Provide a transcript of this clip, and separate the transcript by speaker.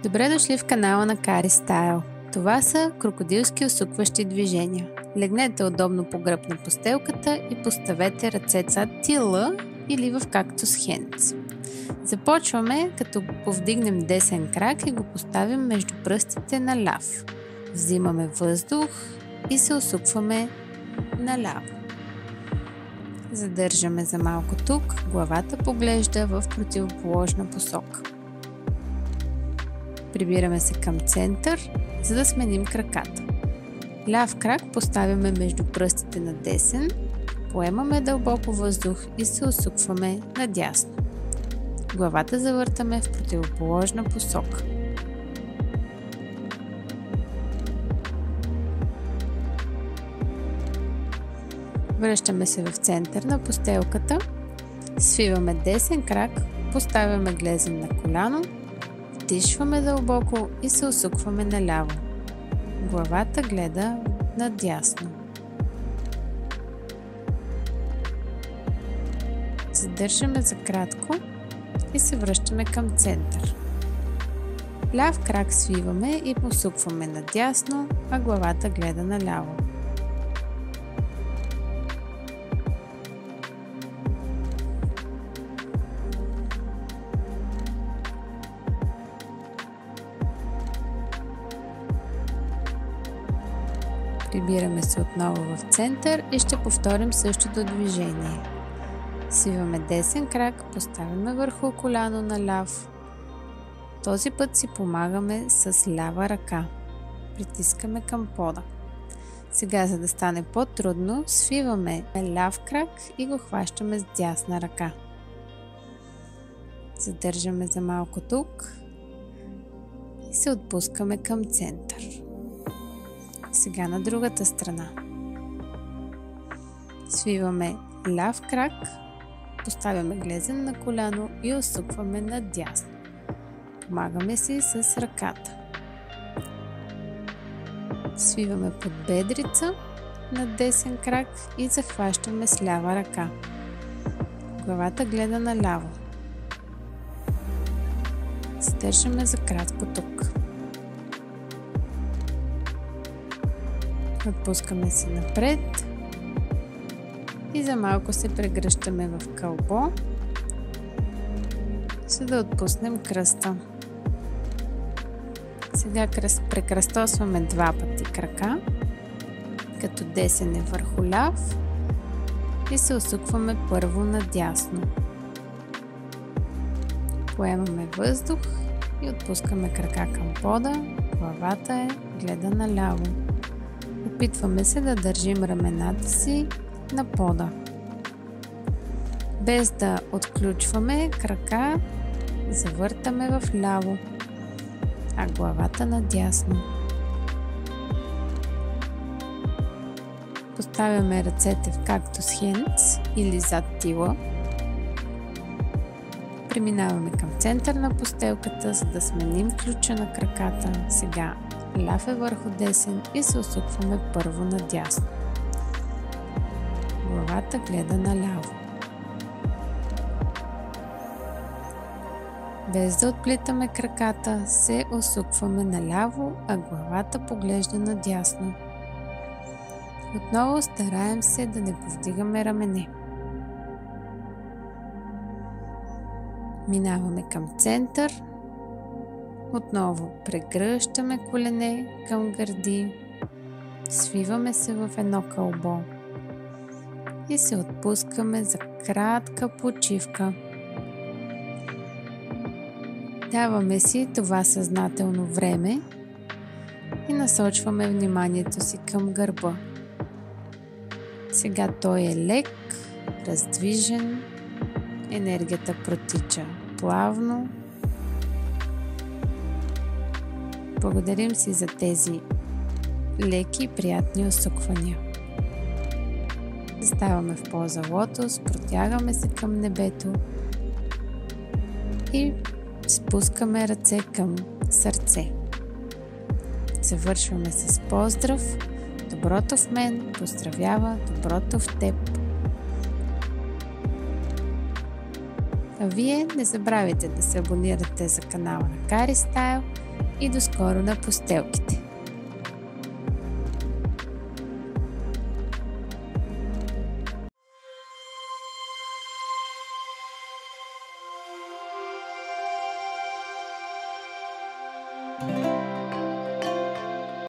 Speaker 1: Добре дошли в канала на Кари Стайл. Това са крокодилски усукващи движения. Легнете удобно по гръб на постелката и поставете ръцете зад тила или в кактус хендс. Започваме като повдигнем десен крак и го поставим между пръстите на ляв. Взимаме въздух и се усукваме наляво. Задържаме за малко тук, главата поглежда в противоположна посока. Прибираме се към център, за да сменим краката. Ляв крак поставяме между пръстите на десен, поемаме дълбоко въздух и се усукваме надясно. Главата завъртаме в противоположна посока. Връщаме се в център на постелката, свиваме десен крак, поставяме глезен на коляно, вдишваме дълбоко и се усукваме наляво. Главата гледа надясно. Задържаме за кратко и се връщаме към център. Ляв крак свиваме и усукваме надясно, а главата гледа наляво. Прибираме се отново в център и ще повторим същото движение. Свиваме десен крак, поставяме върху коляно на ляв. Този път си помагаме с лява ръка. Притискаме към пода. Сега, за да стане по-трудно, свиваме ляв крак и го хващаме с дясна ръка. Задържаме за малко тук и се отпускаме към център. Сега на другата страна. Свиваме ляв крак, поставяме глезен на коляно и усукваме надясно. Помагаме си с ръката. Свиваме под бедрица на десен крак и захващаме с лява ръка. Главата гледа наляво. Задържаме за кратко тук. Отпускаме се напред и за малко се прегръщаме в кълбо, за да отпуснем кръста. Сега прекръстосваме два пъти крака, като десен е върху ляв и се усукваме първо надясно. Поемаме въздух и отпускаме крака към пода, главата гледа наляво. Опитваме се да държим рамената си на пода. Без да отключваме крака, завъртаме в ляво, а главата надясно. Поставяме ръцете в кактус хендс или зад тила. Преминаваме към център на постелката, за да сменим ключа на краката. Сега ляв е върху десен и се усукваме първо надясно. Главата гледа наляво. Без да отплитаме краката, се усукваме наляво, а главата поглежда надясно. Отново стараем се да не повдигаме рамене. Минаваме към център. Отново прегръщаме колене към гърди, свиваме се в едно кълбо и се отпускаме за кратка почивка. Даваме си това съзнателно време и насочваме вниманието си към гърба. Сега той е лек, раздвижен, енергията протича плавно. Благодарим си за тези леки и приятни усуквания. Заставаме в поза лотос, протягаме се към небето и спускаме ръце към сърце. Завършваме с поздрав. Доброто в мен поздравява доброто в теб. А вие не забравяйте да се абонирате за канала на Кари Стайл и до скоро на постелките!